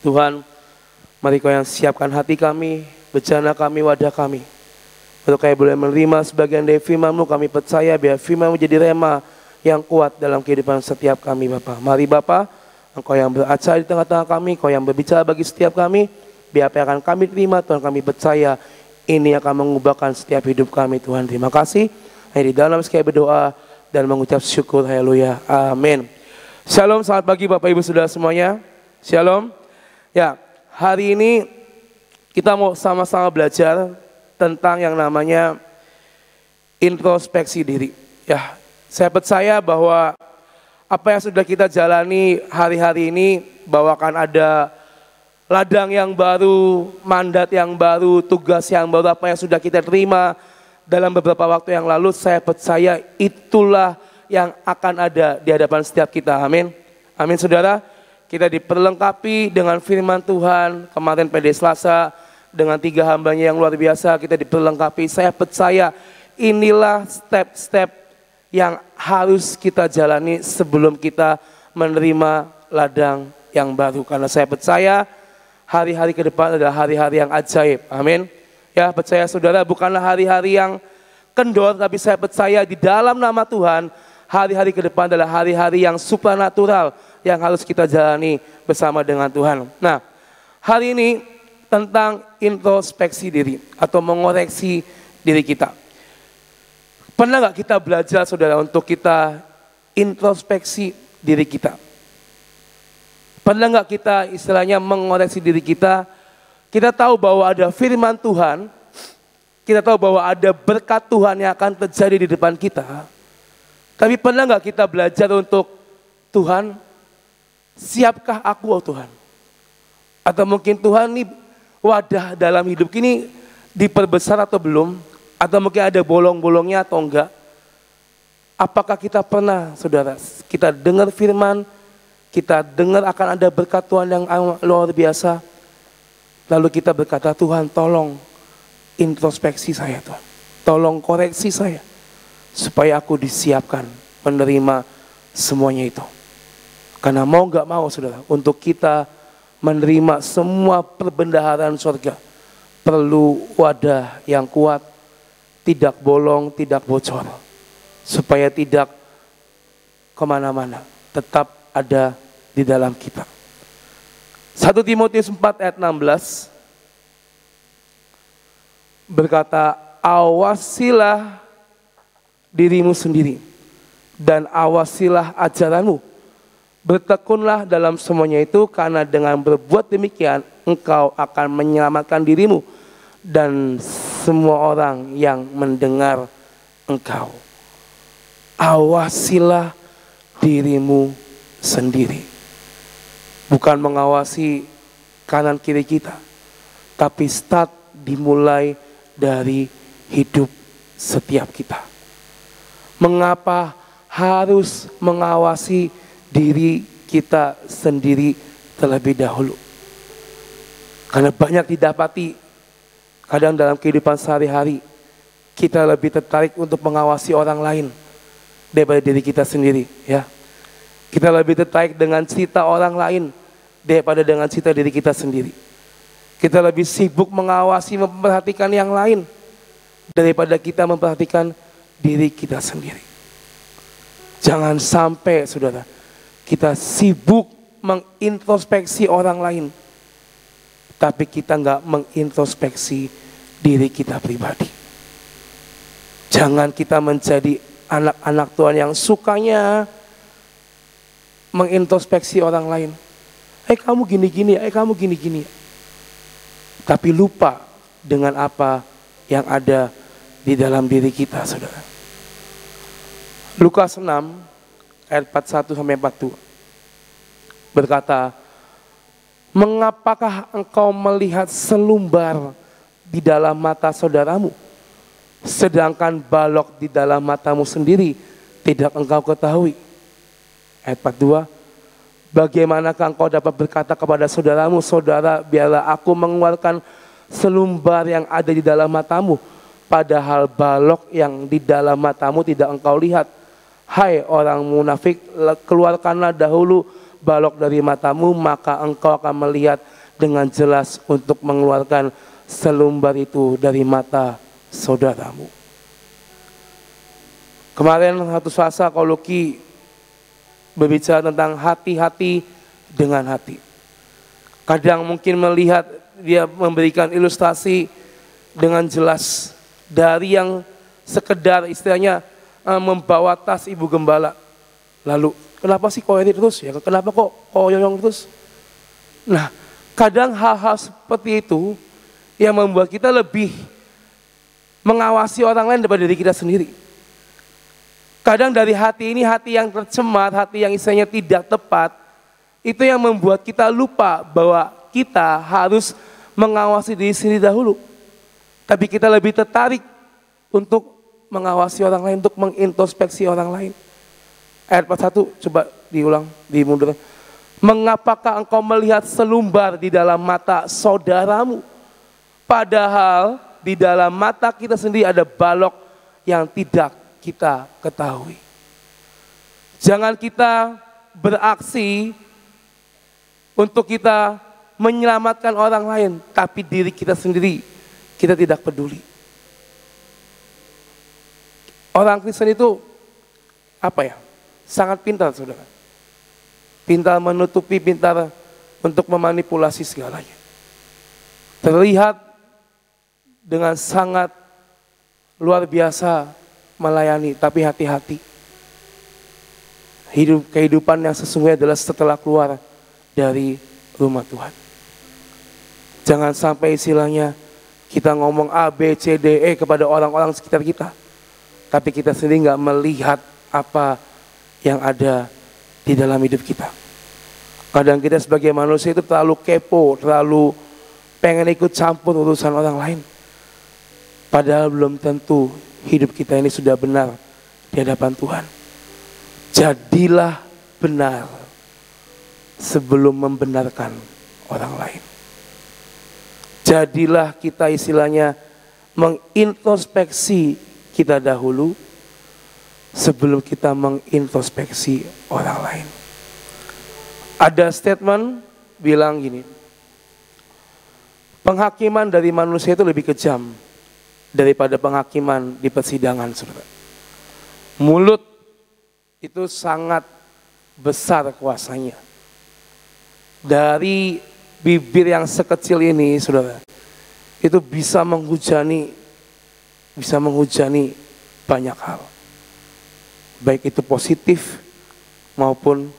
Tuhan, mari Kau yang siapkan hati kami, bejana kami, wadah kami. Untuk kami boleh menerima sebagian dari firman-Mu, kami percaya biar firman-Mu jadi rema yang kuat dalam kehidupan setiap kami Bapa. Mari Bapa, Engkau yang beracara di tengah-tengah kami, Kau yang berbicara bagi setiap kami, biar apa yang akan kami terima, Tuhan kami percaya ini akan mengubahkan setiap hidup kami Tuhan. Terima kasih. Di dalam sekali berdoa dan mengucap syukur, haleluya, amin. Shalom, selamat pagi Bapak Ibu Saudara semuanya. Shalom. Ya, hari ini kita mau sama-sama belajar tentang yang namanya introspeksi diri. Ya, saya percaya bahwa apa yang sudah kita jalani hari-hari ini, bahwa akan ada ladang yang baru, mandat yang baru, tugas yang baru, apa yang sudah kita terima dalam beberapa waktu yang lalu, saya percaya itulah yang akan ada di hadapan setiap kita. Amin. Amin saudara. Kita diperlengkapi dengan firman Tuhan. Kemarin pada Selasa dengan 3 hambanya yang luar biasa kita diperlengkapi. Saya percaya inilah step-step yang harus kita jalani sebelum kita menerima ladang yang baru. Karena saya percaya hari-hari ke depan adalah hari-hari yang ajaib. Amin. Ya, percaya saudara, bukanlah hari-hari yang kendor, tapi saya percaya di dalam nama Tuhan hari-hari ke depan adalah hari-hari yang supranatural yang harus kita jalani bersama dengan Tuhan. Nah, hari ini tentang introspeksi diri atau mengoreksi diri kita. Pernah gak kita belajar saudara untuk kita introspeksi diri kita? Pernah gak kita istilahnya mengoreksi diri kita? Kita tahu bahwa ada firman Tuhan, kita tahu bahwa ada berkat Tuhan yang akan terjadi di depan kita. Tapi pernah gak kita belajar untuk Tuhan, siapkah aku oh Tuhan? Atau mungkin Tuhan nih wadah dalam hidup ini diperbesar atau belum? Atau mungkin ada bolong-bolongnya atau enggak? Apakah kita pernah saudara, kita dengar firman, kita dengar akan ada berkat Tuhan yang luar biasa, lalu kita berkata, Tuhan tolong introspeksi saya Tuhan, tolong koreksi saya, supaya aku disiapkan menerima semuanya itu. Karena mau gak mau saudara, untuk kita menerima semua perbendaharaan surga, perlu wadah yang kuat, tidak bolong, tidak bocor, supaya tidak kemana-mana, tetap ada di dalam kita. 1 Timotius 4 ayat 16 berkata, awasilah dirimu sendiri dan awasilah ajaranmu. Bertekunlah dalam semuanya itu, karena dengan berbuat demikian engkau akan menyelamatkan dirimu dan semua orang yang mendengar engkau. Awasilah dirimu sendiri. Bukan mengawasi kanan kiri kita, tapi start dimulai dari hidup setiap kita. Mengapa harus mengawasi diri kita sendiri terlebih dahulu? Karena banyak didapati kadang dalam kehidupan sehari-hari kita lebih tertarik untuk mengawasi orang lain daripada diri kita sendiri, ya. Kita lebih tertarik dengan cerita orang lain daripada dengan cerita diri kita sendiri. Kita lebih sibuk mengawasi, memperhatikan yang lain daripada kita memperhatikan diri kita sendiri. Jangan sampai saudara, kita sibuk mengintrospeksi orang lain, tapi kita nggak mengintrospeksi diri kita pribadi. Jangan kita menjadi anak-anak Tuhan yang sukanya mengintrospeksi orang lain. Kamu gini-gini, kamu gini-gini. Tapi lupa dengan apa yang ada di dalam diri kita, saudara. Lukas 6 ayat 41 sampai 42 berkata, mengapakah engkau melihat selumbar di dalam mata saudaramu, sedangkan balok di dalam matamu sendiri tidak engkau ketahui? Ayat 42, bagaimanakah engkau dapat berkata kepada saudaramu, saudara biarlah aku mengeluarkan selumbar yang ada di dalam matamu, padahal balok yang di dalam matamu tidak engkau lihat. Hai orang munafik, keluarkanlah dahulu balok dari matamu, maka engkau akan melihat dengan jelas untuk mengeluarkan selumbar itu dari mata saudaramu. Kemarin satu Selasa Koloki berbicara tentang hati-hati dengan hati. Kadang mungkin melihat dia memberikan ilustrasi dengan jelas dari yang sekedar istilahnya membawa tas ibu gembala. Lalu kenapa sih kok ini terus ya? Kenapa kok yoyong terus? Nah, kadang hal-hal seperti itu yang membuat kita lebih mengawasi orang lain daripada diri kita sendiri. Kadang dari hati ini, hati yang tercemar, hati yang istilahnya tidak tepat, itu yang membuat kita lupa bahwa kita harus mengawasi diri sendiri dahulu. Tapi kita lebih tertarik untuk mengawasi orang lain, untuk mengintrospeksi orang lain. Ayat 41, coba diulang, dimundur. Mengapakah engkau melihat selumbar di dalam mata saudaramu? Padahal di dalam mata kita sendiri ada balok yang tidak kita ketahui. Jangan kita beraksi untuk kita menyelamatkan orang lain, tapi diri kita sendiri kita tidak peduli. Orang Kristen itu apa ya? Sangat pintar, saudara. Pintar menutupi, pintar untuk memanipulasi segalanya. Terlihat dengan sangat luar biasa melayani, tapi hati-hati. Kehidupan yang sesungguhnya adalah setelah keluar dari rumah Tuhan. Jangan sampai istilahnya kita ngomong A, B, C, D, E kepada orang-orang sekitar kita, tapi kita sendiri nggak melihat apa yang ada di dalam hidup kita. Kadang kita sebagai manusia itu terlalu kepo, terlalu pengen ikut campur urusan orang lain. Padahal belum tentu hidup kita ini sudah benar di hadapan Tuhan. Jadilah benar sebelum membenarkan orang lain. Jadilah kita istilahnya mengintrospeksi kita dahulu sebelum kita mengintrospeksi orang lain. Ada statement bilang gini, penghakiman dari manusia itu lebih kejam daripada penghakiman di persidangan, saudara. Mulut itu sangat besar kuasanya. Dari bibir yang sekecil ini, saudara, itu bisa menghujani banyak hal. Baik itu positif maupun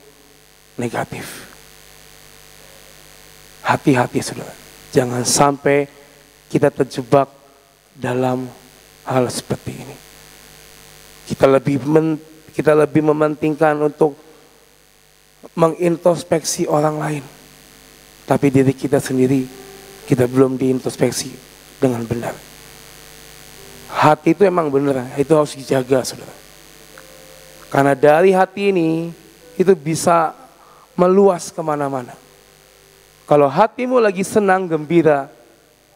negatif. Hati-hati, saudara. Jangan sampai kita terjebak dalam hal seperti ini. Kita lebih mementingkan untuk mengintrospeksi orang lain, tapi diri kita sendiri kita belum diintrospeksi dengan benar. Hati itu emang benar, itu harus dijaga, saudara. Karena dari hati ini itu bisa meluas kemana-mana. Kalau hatimu lagi senang, gembira,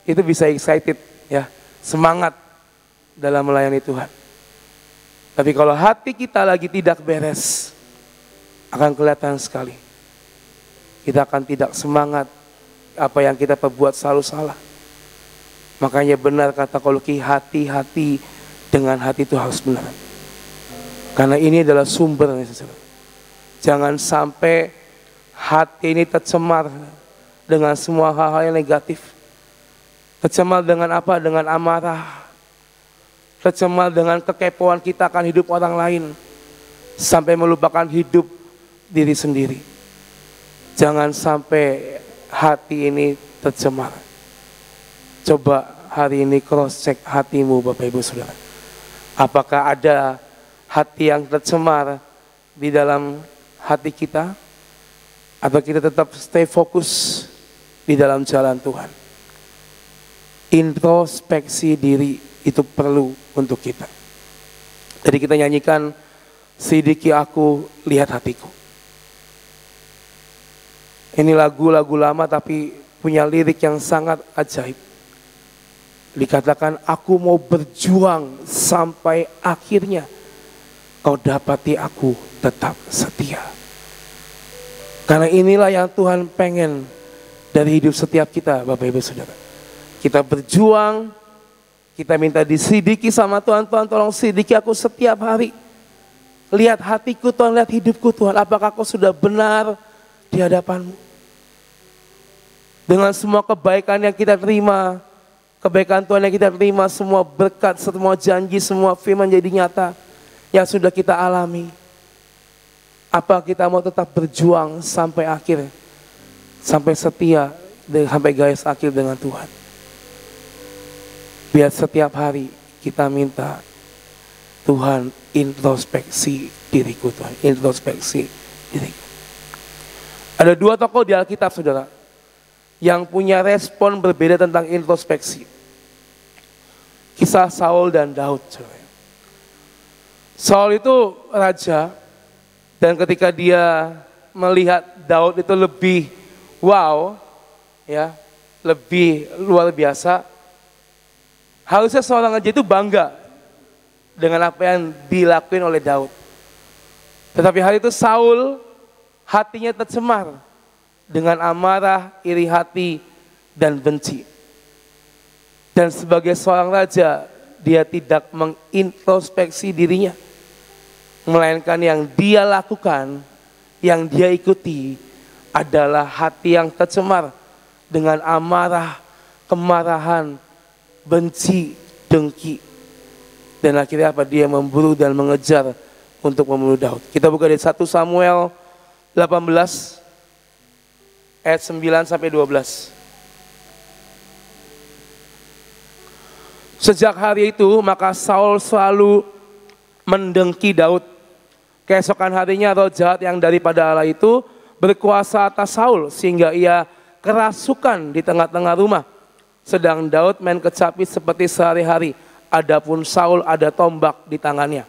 itu bisa excited, ya, semangat dalam melayani Tuhan. Tapi kalau hati kita lagi tidak beres, akan kelihatan sekali. Kita akan tidak semangat, apa yang kita perbuat selalu salah. Makanya benar kata Koloki, hati-hati dengan hati itu harus benar. Karena ini adalah sumber. Jangan sampai hati ini tercemar dengan semua hal-hal yang negatif. Tercemar dengan apa? Dengan amarah. Tercemar dengan kekepoan kita akan hidup orang lain. Sampai melupakan hidup diri sendiri. Jangan sampai hati ini tercemar. Coba hari ini cross check hatimu, Bapak Ibu Saudara. Apakah ada hati yang tercemar di dalam hati kita? Atau kita tetap stay fokus di dalam jalan Tuhan? Introspeksi diri itu perlu untuk kita. Jadi kita nyanyikan Sidiki aku, lihat hatiku. Ini lagu-lagu lama tapi punya lirik yang sangat ajaib. Dikatakan, aku mau berjuang sampai akhirnya, kau dapati aku tetap setia. Karena inilah yang Tuhan pengen dari hidup setiap kita, Bapak Ibu Saudara. Kita berjuang, kita minta disidiki sama Tuhan. Tuhan tolong sidiki aku setiap hari. Lihat hatiku Tuhan, lihat hidupku Tuhan. Apakah aku sudah benar di hadapan-Mu? Dengan semua kebaikan yang kita terima, kebaikan Tuhan yang kita terima, semua berkat, semua janji, semua firman jadi nyata yang sudah kita alami. Apa kita mau tetap berjuang sampai akhir, sampai setia, sampai garis akhir dengan Tuhan? Biar setiap hari kita minta, Tuhan introspeksi diriku Tuhan, introspeksi diriku. Ada dua tokoh di Alkitab Saudara, yang punya respon berbeda tentang introspeksi. Kisah Saul dan Daud. Saudara. Saul itu raja, dan ketika dia melihat Daud itu lebih wow, ya, lebih luar biasa, harusnya seorang raja itu bangga dengan apa yang dilakukan oleh Daud. Tetapi hari itu Saul hatinya tercemar dengan amarah, iri hati, dan benci. Dan sebagai seorang raja, dia tidak mengintrospeksi dirinya. Melainkan yang dia lakukan, yang dia ikuti adalah hati yang tercemar dengan amarah, kemarahan, benci, dengki. Dan akhirnya apa? Dia memburu dan mengejar untuk membunuh Daud. Kita buka di 1 Samuel 18 ayat 9 sampai 12. Sejak hari itu maka Saul selalu mendengki Daud. Keesokan harinya roh jahat yang daripada Allah itu berkuasa atas Saul sehingga ia kerasukan di tengah-tengah rumah. Sedang Daud main kecapi seperti sehari-hari. Adapun Saul ada tombak di tangannya.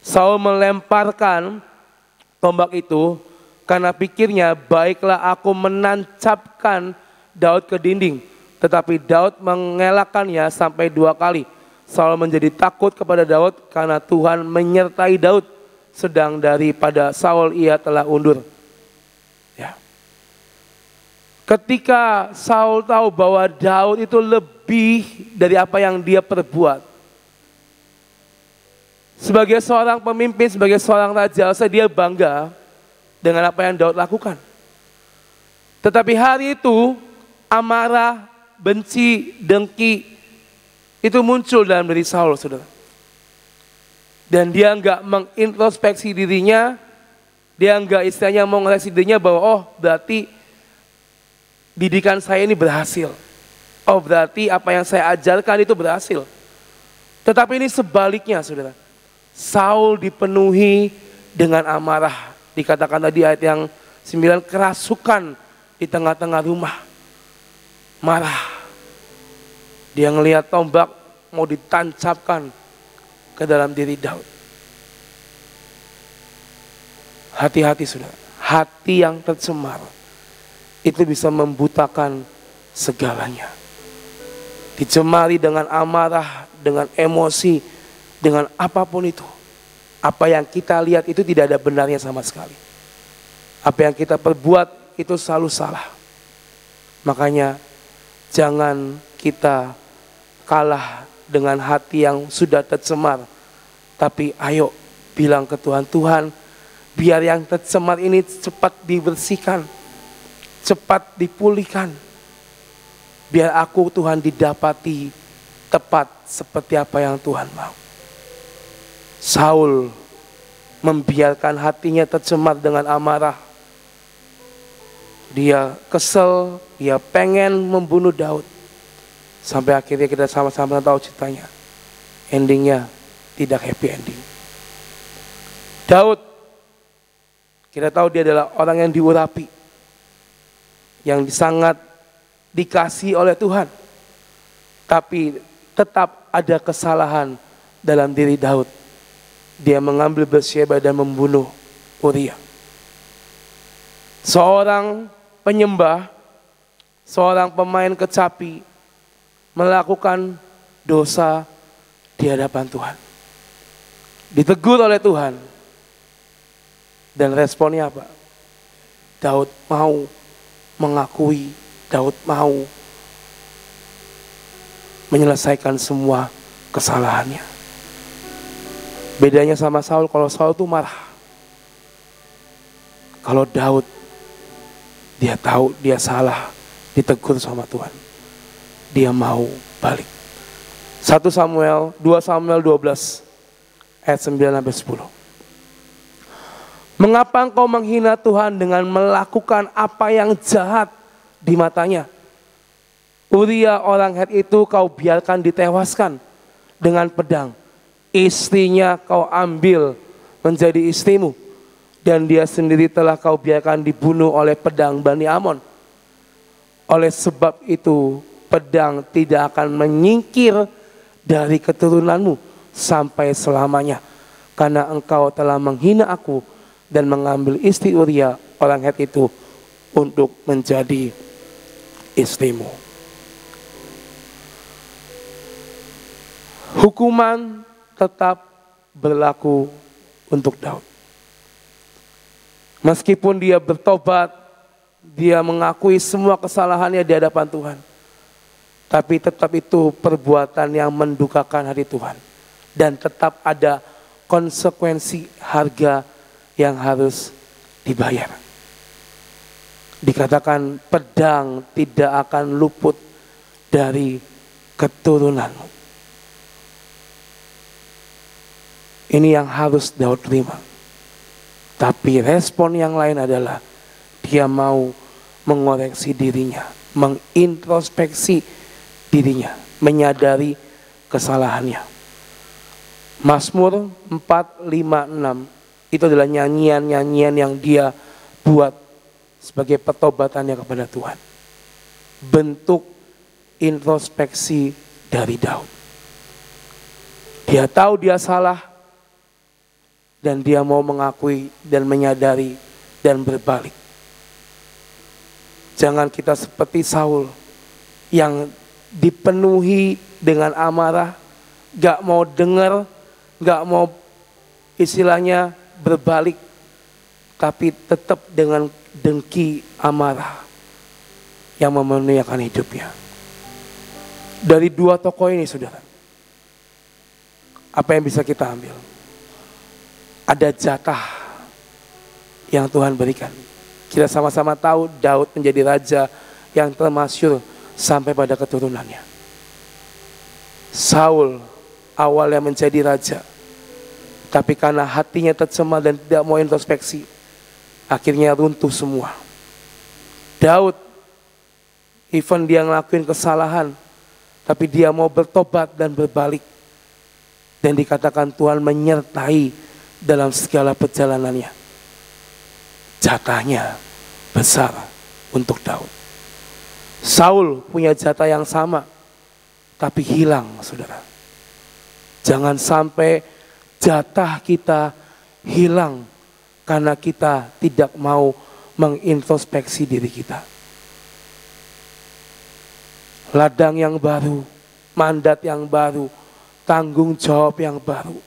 Saul melemparkan tombak itu karena pikirnya, baiklah aku menancapkan Daud ke dinding. Tetapi Daud mengelakkannya sampai 2 kali. Saul menjadi takut kepada Daud karena Tuhan menyertai Daud. Sedang daripada Saul ia telah undur. Ya. Ketika Saul tahu bahwa Daud itu lebih dari apa yang dia perbuat. Sebagai seorang pemimpin, sebagai seorang raja, dia bangga dengan apa yang Daud lakukan. Tetapi hari itu amarah, benci, dengki itu muncul dalam diri Saul, saudara. Dan dia enggak mengintrospeksi dirinya, dia enggak istilahnya mau ngeleksi dirinya bahwa oh berarti didikan saya ini berhasil. Oh berarti apa yang saya ajarkan itu berhasil. Tetapi ini sebaliknya saudara. Saul dipenuhi dengan amarah. Dikatakan tadi ayat yang 9, kerasukan di tengah-tengah rumah. Marah. Dia ngelihat tombak mau ditancapkan ke dalam diri Daud. Hati-hati saudara. Hati yang tercemar itu bisa membutakan segalanya. Dicemari dengan amarah, dengan emosi, dengan apapun itu. Apa yang kita lihat itu tidak ada benarnya sama sekali. Apa yang kita perbuat itu selalu salah. Makanya jangan kita kalah dengan hati yang sudah tercemar. Tapi ayo bilang ke Tuhan, Tuhan biar yang tercemar ini cepat dibersihkan. Cepat dipulihkan. Biar aku Tuhan didapati tepat seperti apa yang Tuhan mau. Saul membiarkan hatinya tercemar dengan amarah. Dia kesel, dia pengen membunuh Daud. Sampai akhirnya kita sama-sama tahu ceritanya. Endingnya tidak happy ending. Daud, kita tahu dia adalah orang yang diurapi. Yang sangat dikasih oleh Tuhan. Tapi tetap ada kesalahan dalam diri Daud. Dia mengambil Batsyeba dan membunuh Uria. Seorang penyembah, seorang pemain kecapi melakukan dosa di hadapan Tuhan. Ditegur oleh Tuhan. Dan responnya apa? Daud mau mengakui Daud mau menyelesaikan semua kesalahannya. Bedanya sama Saul, kalau Saul tuh marah. Kalau Daud, dia tahu dia salah, ditegur sama Tuhan. Dia mau balik. 2 Samuel 12 ayat 9-10. Mengapa engkau menghina Tuhan dengan melakukan apa yang jahat di matanya? Uria orang Het itu kau biarkan ditewaskan dengan pedang. Istrinya kau ambil menjadi istrimu. Dan dia sendiri telah kau biarkan dibunuh oleh pedang Bani Amon. Oleh sebab itu pedang tidak akan menyingkir dari keturunanmu sampai selamanya. Karena engkau telah menghina aku dan mengambil istri Uria orang Het itu untuk menjadi istrimu. Hukuman tetap berlaku untuk Daud. Meskipun dia bertobat, dia mengakui semua kesalahannya di hadapan Tuhan. Tapi tetap itu perbuatan yang mendukakan hati Tuhan. Dan tetap ada konsekuensi harga yang harus dibayar. Dikatakan pedang tidak akan luput dari keturunanmu. Ini yang harus Daud terima. Tapi respon yang lain adalah dia mau mengoreksi dirinya, mengintrospeksi dirinya, menyadari kesalahannya. Mazmur 4, 5, 6 itu adalah nyanyian-nyanyian yang dia buat sebagai pertobatannya kepada Tuhan. Bentuk introspeksi dari Daud. Dia tahu dia salah dan dia mau mengakui dan menyadari dan berbalik. Jangan kita seperti Saul yang dipenuhi dengan amarah, gak mau dengar, gak mau istilahnya berbalik, tapi tetap dengan dengki amarah yang memenuhi akan hidupnya. Dari dua tokoh ini saudara, apa yang bisa kita ambil? Ada jatah yang Tuhan berikan. Kita sama-sama tahu Daud menjadi raja yang termasyhur sampai pada keturunannya. Saul awalnya menjadi raja, tapi karena hatinya tercemar dan tidak mau introspeksi, akhirnya runtuh semua. Daud, even dia ngelakuin kesalahan, tapi dia mau bertobat dan berbalik. Dan dikatakan Tuhan menyertai dalam segala perjalanannya. Jatahnya besar untuk Daud. Saul punya jatah yang sama, tapi hilang saudara. Jangan sampai jatah kita hilang karena kita tidak mau mengintrospeksi diri kita. Ladang yang baru, mandat yang baru, tanggung jawab yang baru.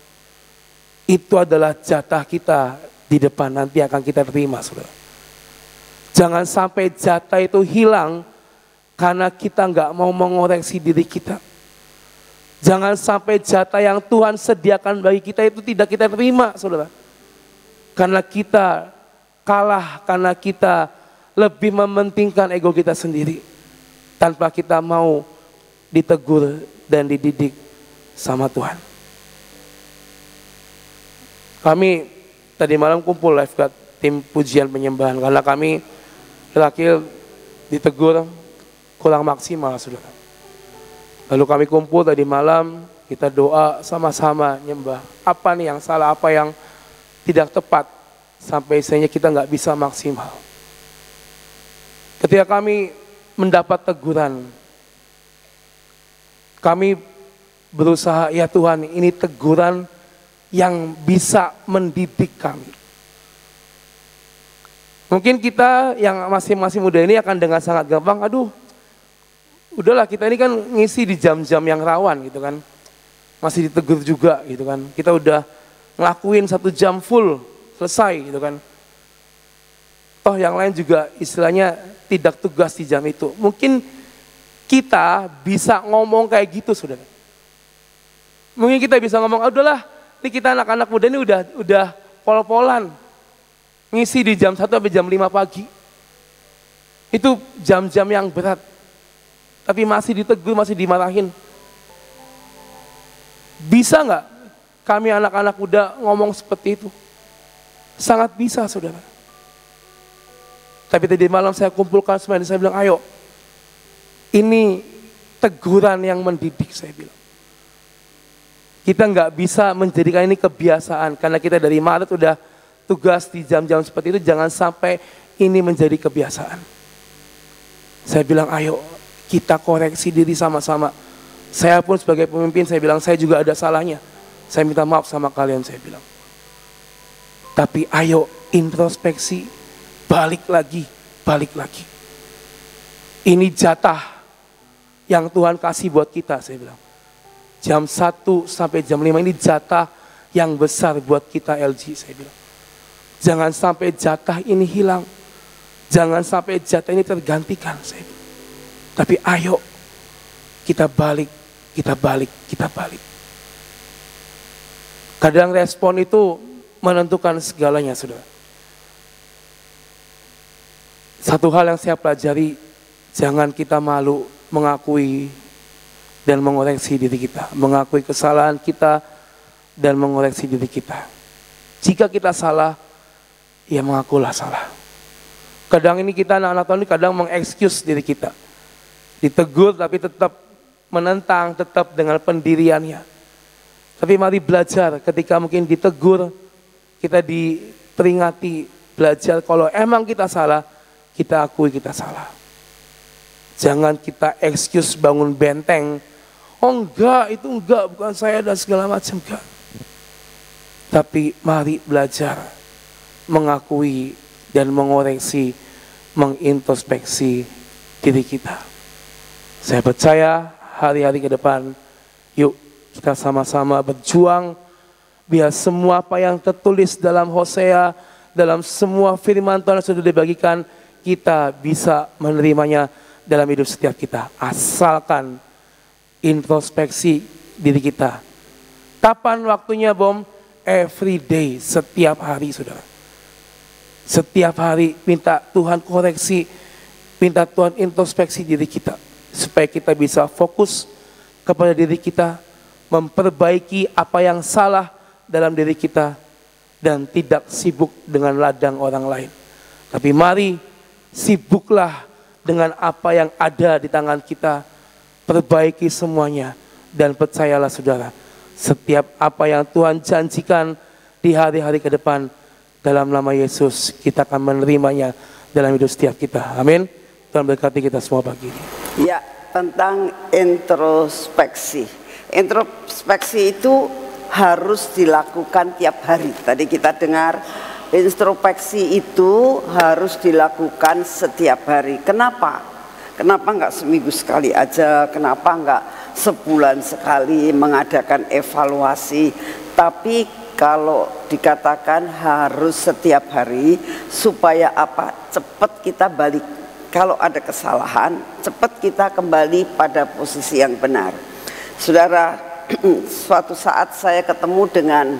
Itu adalah jatah kita di depan nanti akan kita terima saudara. Jangan sampai jatah itu hilang karena kita nggak mau mengoreksi diri kita. Jangan sampai jatah yang Tuhan sediakan bagi kita itu tidak kita terima saudara. Karena kita kalah, karena kita lebih mementingkan ego kita sendiri. Tanpa kita mau ditegur dan dididik sama Tuhan. Kami tadi malam kumpul lifeguard tim pujian penyembahan. Karena kami terakhir ditegur kurang maksimal saudara. Lalu kami kumpul tadi malam, kita doa sama-sama nyembah. Apa nih yang salah, apa yang tidak tepat, sampai istilahnya kita nggak bisa maksimal. Ketika kami mendapat teguran, kami berusaha, ya Tuhan ini teguran yang bisa mendidik kami. Mungkin kita yang masih muda ini akan dengan sangat gampang, aduh udahlah kita ini kan ngisi di jam-jam yang rawan gitu kan. Masih ditegur juga gitu kan. Kita udah ngelakuin 1 jam full, selesai gitu kan. Toh yang lain juga istilahnya tidak tugas di jam itu. Mungkin kita bisa ngomong kayak gitu, saudara. Mungkin kita bisa ngomong, udahlah, ini kita anak-anak muda ini udah pol-polan. Ngisi di jam 1 sampai jam 5 pagi. Itu jam-jam yang berat. Tapi masih ditegur, masih dimarahin. Bisa nggak kami anak-anak muda ngomong seperti itu? Sangat bisa, saudara. Tapi tadi malam saya kumpulkan semuanya, saya bilang, ayo, ini teguran yang mendidik, saya bilang. Kita nggak bisa menjadikan ini kebiasaan, karena kita dari Maret udah tugas di jam-jam seperti itu, jangan sampai ini menjadi kebiasaan. Saya bilang, ayo kita koreksi diri sama-sama. Saya pun sebagai pemimpin, saya bilang, saya juga ada salahnya. Saya minta maaf sama kalian, saya bilang. Tapi ayo introspeksi, balik lagi. Ini jatah yang Tuhan kasih buat kita, saya bilang. Jam 1 sampai jam 5 ini jatah yang besar buat kita LG, saya bilang. Jangan sampai jatah ini hilang. Jangan sampai jatah ini tergantikan, saya bilang. Tapi ayo kita balik. Kadang respon itu menentukan segalanya, saudara. Satu hal yang saya pelajari, jangan kita malu mengakui dan mengoreksi diri kita, mengakui kesalahan kita dan mengoreksi diri kita. Jika kita salah, ya mengakulah salah. Kadang ini kita anak-anak Tuhan ini kadang mengexcuse diri kita. Ditegur tapi tetap menentang, tetap dengan pendiriannya. Tapi mari belajar ketika mungkin ditegur, kita diperingati, belajar kalau emang kita salah, kita akui kita salah. Jangan kita excuse bangun benteng. Oh enggak, itu enggak, bukan saya dan segala macam, enggak. Tapi mari belajar mengakui dan mengoreksi, mengintrospeksi diri kita. Saya percaya hari-hari ke depan, yuk kita sama-sama berjuang biar semua apa yang tertulis dalam Hosea, dalam semua firman Tuhan yang sudah dibagikan, kita bisa menerimanya dalam hidup setiap kita. Asalkan introspeksi diri kita. Kapan waktunya, Bom? Every day, setiap hari, saudara. Setiap hari minta Tuhan koreksi, minta Tuhan introspeksi diri kita. Supaya kita bisa fokus kepada diri kita, memperbaiki apa yang salah dalam diri kita, dan tidak sibuk dengan ladang orang lain. Tapi mari sibuklah dengan apa yang ada di tangan kita, perbaiki semuanya, dan percayalah saudara, setiap apa yang Tuhan janjikan di hari-hari ke depan, dalam nama Yesus kita akan menerimanya dalam hidup setiap kita. Amin. Tuhan berkati kita semua pagi ini. Ya, tentang introspeksi. Introspeksi itu harus dilakukan tiap hari. Tadi kita dengar introspeksi itu harus dilakukan setiap hari. Kenapa? Kenapa enggak seminggu sekali aja? Kenapa enggak sebulan sekali mengadakan evaluasi? Tapi kalau dikatakan harus setiap hari, supaya apa? Cepat kita balik. Kalau ada kesalahan, cepat kita kembali pada posisi yang benar. Saudara, suatu saat saya ketemu dengan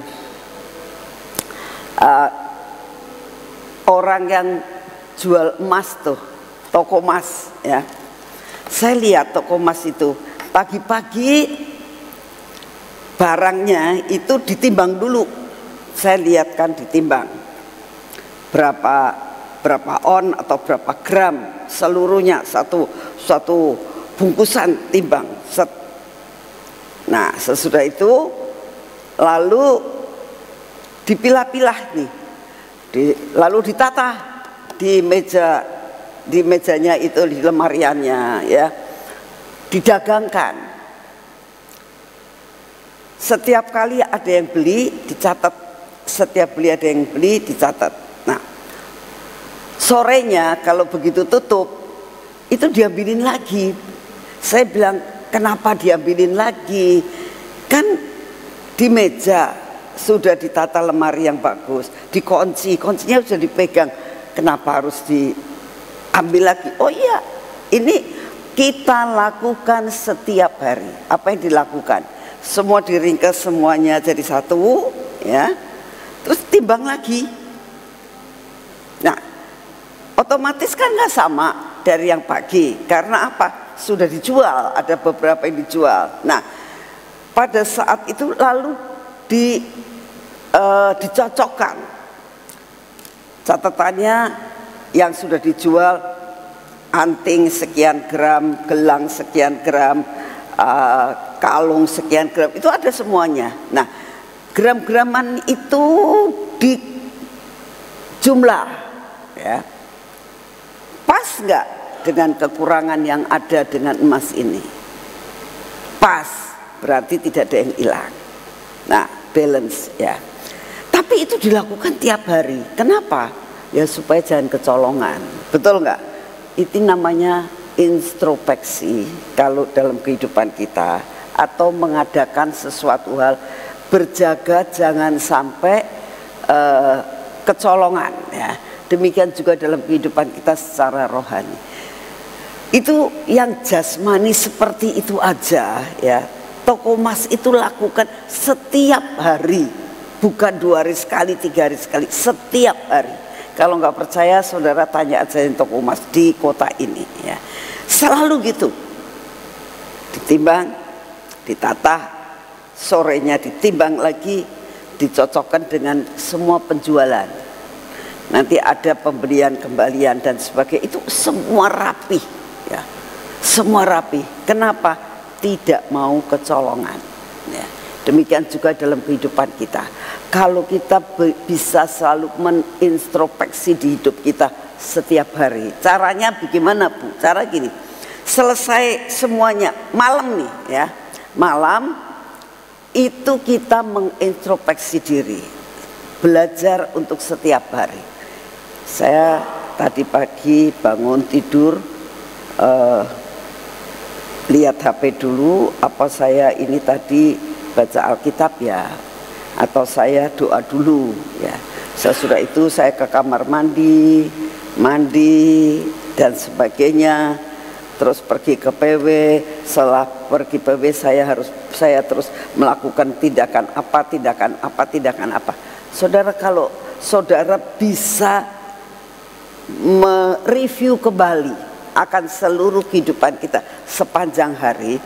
orang yang jual emas tuh, toko emas ya. Saya lihat toko emas itu pagi-pagi barangnya itu ditimbang dulu. Saya lihat kan ditimbang berapa on atau berapa gram seluruhnya, satu bungkusan timbang. Nah sesudah itu lalu dipilah-pilah nih, lalu ditata di mejanya itu, di lemariannya ya, didagangkan. Setiap kali ada yang beli dicatat, setiap beli ada yang beli dicatat. Nah sorenya kalau begitu tutup itu diambilin lagi. Saya bilang, kenapa diambilin lagi? Kan di meja sudah ditata lemari yang bagus, dikunci, kuncinya sudah dipegang. kenapa harus diambil lagi? Oh iya, ini kita lakukan setiap hari. Apa yang dilakukan? Semua diringkas, semuanya jadi satu, ya. Terus timbang lagi. Nah, otomatis kan nggak sama dari yang pagi. Karena apa? Sudah dijual, ada beberapa yang dijual. Nah, pada saat itu lalu dicocokkan. Catatannya yang sudah dijual, anting sekian gram, gelang sekian gram, kalung sekian gram, itu ada semuanya. Nah, gram-graman itu dijumlah, ya. Pas nggak dengan kekurangan yang ada dengan emas ini? Pas, berarti tidak ada yang hilang. Nah, balance, ya. Tapi itu dilakukan tiap hari. Kenapa? Ya supaya jangan kecolongan. Betul nggak? Itu namanya introspeksi kalau dalam kehidupan kita, atau mengadakan sesuatu hal, berjaga jangan sampai kecolongan, ya. Demikian juga dalam kehidupan kita secara rohani. Itu yang jasmani seperti itu aja, ya. Toko emas itu lakukan setiap hari, bukan 2 hari sekali, 3 hari sekali, setiap hari. Kalau nggak percaya, saudara tanya aja yang toko emas di kota ini, ya. Selalu gitu, ditimbang, ditata, sorenya ditimbang lagi, dicocokkan dengan semua penjualan. Nanti ada pembelian, kembalian dan sebagainya, itu semua rapi, ya. Semua rapi. Kenapa? Tidak mau kecolongan, ya. Demikian juga dalam kehidupan kita. Kalau kita bisa selalu menintrospeksi di hidup kita setiap hari. Caranya bagaimana, Bu? Cara gini. Selesai semuanya malam nih, ya. Malam itu kita mengintrospeksi diri. Belajar untuk setiap hari. Saya tadi pagi bangun tidur, lihat HP dulu, apa saya ini tadi baca Alkitab ya, atau saya doa dulu, ya. Sesudah itu saya ke kamar mandi dan sebagainya, terus pergi ke PW. Setelah pergi PW saya terus melakukan tindakan apa. Saudara, kalau saudara bisa mereview kembali akan seluruh kehidupan kita sepanjang hari,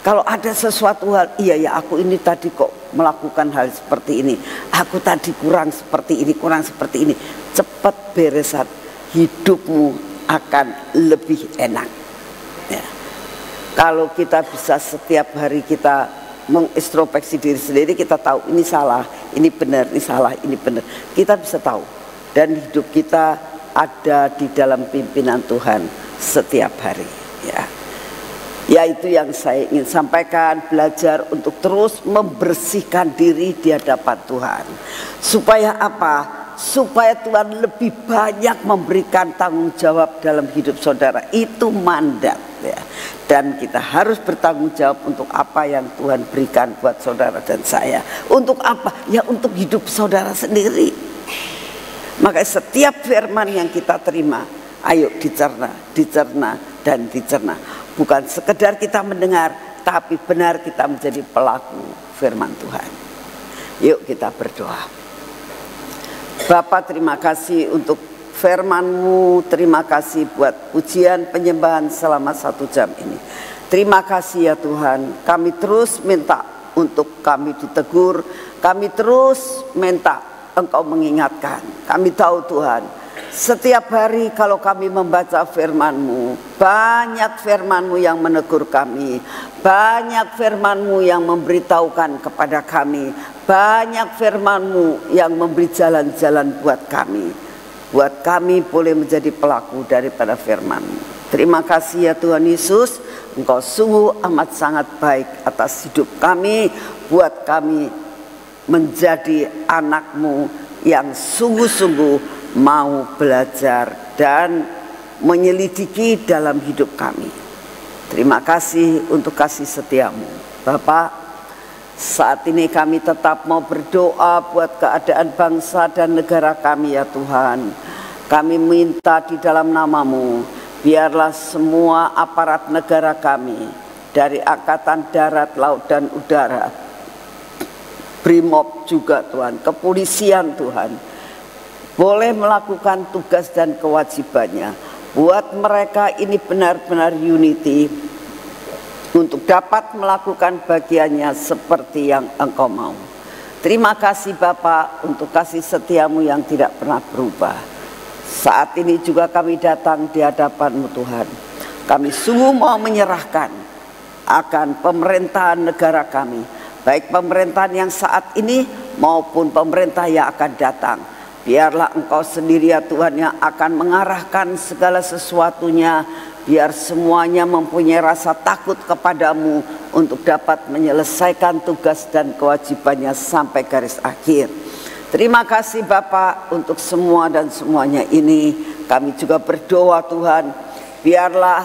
kalau ada sesuatu hal, iya ya aku ini tadi kok melakukan hal seperti ini, aku tadi kurang seperti ini, cepat beresan, hidupmu akan lebih enak, ya. Kalau kita bisa setiap hari kita mengintrospeksi diri sendiri, kita tahu ini salah, ini benar, ini salah, ini benar, kita bisa tahu, dan hidup kita ada di dalam pimpinan Tuhan setiap hari, ya. Ya, itu yang saya ingin sampaikan, belajar untuk terus membersihkan diri di hadapan Tuhan. Supaya apa? Supaya Tuhan lebih banyak memberikan tanggung jawab dalam hidup saudara. Itu mandat, ya. Dan kita harus bertanggung jawab untuk apa yang Tuhan berikan buat saudara dan saya. Untuk apa? Ya untuk hidup saudara sendiri. Maka setiap firman yang kita terima, ayo dicerna, dan dicerna. Bukan sekedar kita mendengar, tapi benar kita menjadi pelaku firman Tuhan. Yuk kita berdoa. Bapa, terima kasih untuk firman-Mu. Terima kasih buat pujian penyembahan selama 1 jam ini. Terima kasih ya Tuhan. Kami terus minta untuk kami ditegur. Kami terus minta Engkau mengingatkan. Kami tahu Tuhan, setiap hari kalau kami membaca firman-Mu, banyak firman-Mu yang menegur kami, banyak firman-Mu yang memberitahukan kepada kami, banyak firman-Mu yang memberi jalan-jalan buat kami boleh menjadi pelaku daripada firman-Mu. Terima kasih ya Tuhan Yesus, Engkau sungguh amat sangat baik atas hidup kami, buat kami menjadi anak-Mu yang sungguh-sungguh mau belajar dan menyelidiki dalam hidup kami. Terima kasih untuk kasih setia-Mu. Bapak, saat ini kami tetap mau berdoa buat keadaan bangsa dan negara kami ya Tuhan. Kami minta di dalam nama-Mu, biarlah semua aparat negara kami, dari Angkatan Darat, Laut, dan Udara, Brimob juga Tuhan, kepolisian Tuhan, boleh melakukan tugas dan kewajibannya. Buat mereka ini benar-benar unity untuk dapat melakukan bagiannya seperti yang Engkau mau. Terima kasih Bapa untuk kasih setiamu yang tidak pernah berubah. Saat ini juga kami datang di hadapan-Mu Tuhan. Kami sungguh mau menyerahkan akan pemerintahan negara kami, baik pemerintahan yang saat ini maupun pemerintah yang akan datang. Biarlah Engkau sendiri ya Tuhan yang akan mengarahkan segala sesuatunya. Biar semuanya mempunyai rasa takut kepadamu untuk dapat menyelesaikan tugas dan kewajibannya sampai garis akhir. Terima kasih Bapa untuk semua dan semuanya ini. Kami juga berdoa Tuhan, biarlah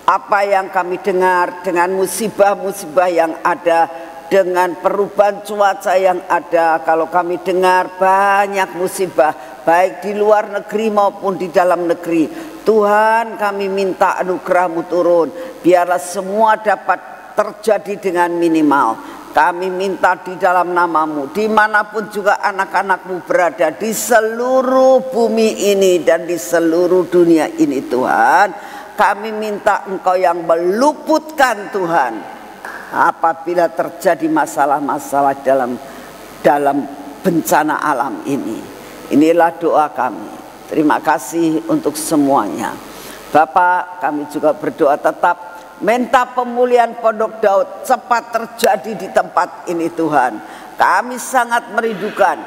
apa yang kami dengar dengan musibah-musibah yang ada, dengan perubahan cuaca yang ada, kalau kami dengar banyak musibah baik di luar negeri maupun di dalam negeri, Tuhan kami minta anugerah-Mu turun, biarlah semua dapat terjadi dengan minimal. Kami minta di dalam nama-Mu, dimanapun juga anak-anak-Mu berada di seluruh bumi ini dan di seluruh dunia ini Tuhan, kami minta Engkau yang meluputkan Tuhan apabila terjadi masalah-masalah dalam bencana alam ini. Inilah doa kami. Terima kasih untuk semuanya. Bapak, kami juga berdoa tetap minta pemulihan Pondok Daud cepat terjadi di tempat ini Tuhan. Kami sangat merindukan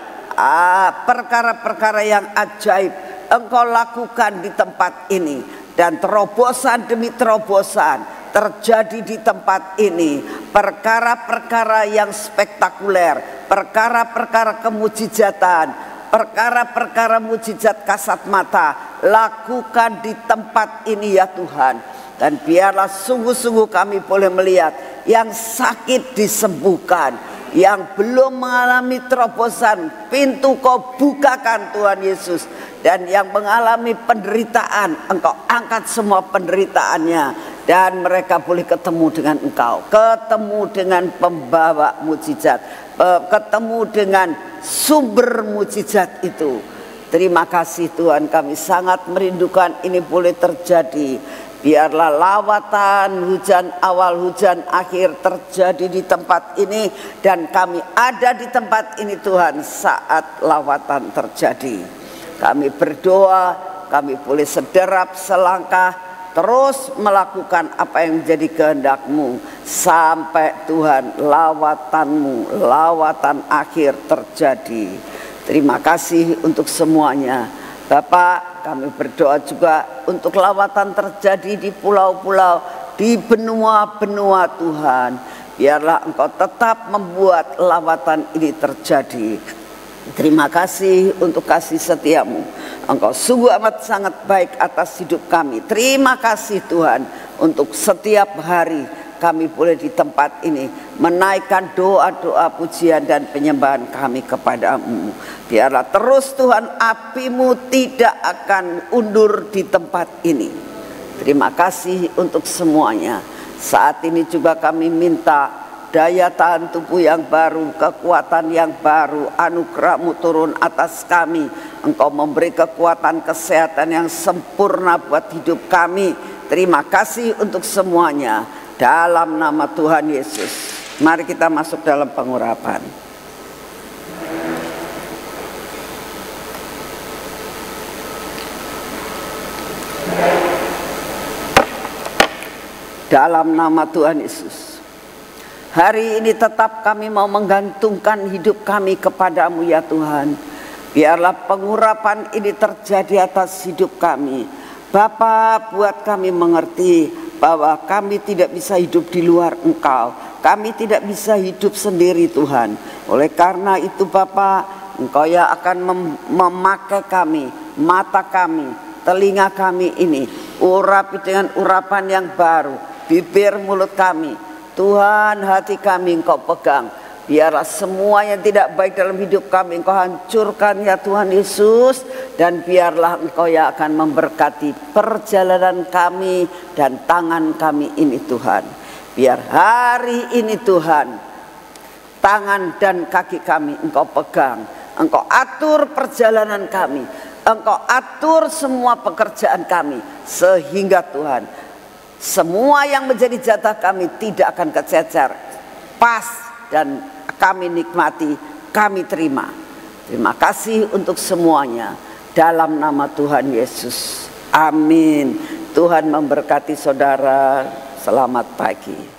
perkara-perkara yang ajaib Engkau lakukan di tempat ini, dan terobosan demi terobosan terjadi di tempat ini. Perkara-perkara yang spektakuler, perkara-perkara kemujizatan, perkara-perkara mujizat kasat mata lakukan di tempat ini ya Tuhan. Dan biarlah sungguh-sungguh kami boleh melihat yang sakit disembuhkan, yang belum mengalami terobosan pintu Kau bukakan Tuhan Yesus, dan yang mengalami penderitaan Engkau angkat semua penderitaannya, dan mereka boleh ketemu dengan Engkau, ketemu dengan pembawa mujizat, ketemu dengan sumber mujizat itu. Terima kasih Tuhan, kami sangat merindukan ini boleh terjadi. Biarlah lawatan hujan awal hujan akhir terjadi di tempat ini, dan kami ada di tempat ini Tuhan saat lawatan terjadi. Kami berdoa, kami boleh sederap selangkah terus melakukan apa yang menjadi kehendak-Mu sampai Tuhan lawatan-Mu, lawatan akhir terjadi. Terima kasih untuk semuanya. Bapak, kami berdoa juga untuk lawatan terjadi di pulau-pulau, di benua-benua Tuhan. Biarlah Engkau tetap membuat lawatan ini terjadi. Terima kasih untuk kasih setiamu. Engkau sungguh amat sangat baik atas hidup kami. Terima kasih Tuhan untuk setiap hari kami boleh di tempat ini menaikkan doa-doa pujian dan penyembahan kami kepadamu. Biarlah terus Tuhan api-Mu tidak akan undur di tempat ini. Terima kasih untuk semuanya. Saat ini juga kami minta daya tahan tubuh yang baru, kekuatan yang baru, anugerah-Mu turun atas kami. Engkau memberi kekuatan kesehatan yang sempurna buat hidup kami. Terima kasih untuk semuanya. Dalam nama Tuhan Yesus, mari kita masuk dalam pengurapan. Dalam nama Tuhan Yesus, hari ini tetap kami mau menggantungkan hidup kami kepadamu ya Tuhan. Biarlah pengurapan ini terjadi atas hidup kami. Bapa, buat kami mengerti bahwa kami tidak bisa hidup di luar Engkau. Kami tidak bisa hidup sendiri Tuhan. Oleh karena itu Bapa, Engkau yang akan memakai kami, mata kami, telinga kami ini, urapi dengan urapan yang baru, bibir mulut kami. Tuhan, hati kami Engkau pegang. Biarlah semua yang tidak baik dalam hidup kami Engkau hancurkan ya Tuhan Yesus. Dan biarlah Engkau yang akan memberkati perjalanan kami dan tangan kami ini Tuhan. Biar hari ini Tuhan, tangan dan kaki kami Engkau pegang. Engkau atur perjalanan kami. Engkau atur semua pekerjaan kami. Sehingga Tuhan, semua yang menjadi jatah kami tidak akan kececer. Pas dan kami nikmati, kami terima. Terima kasih untuk semuanya. Dalam nama Tuhan Yesus. Amin. Tuhan memberkati saudara. Selamat pagi.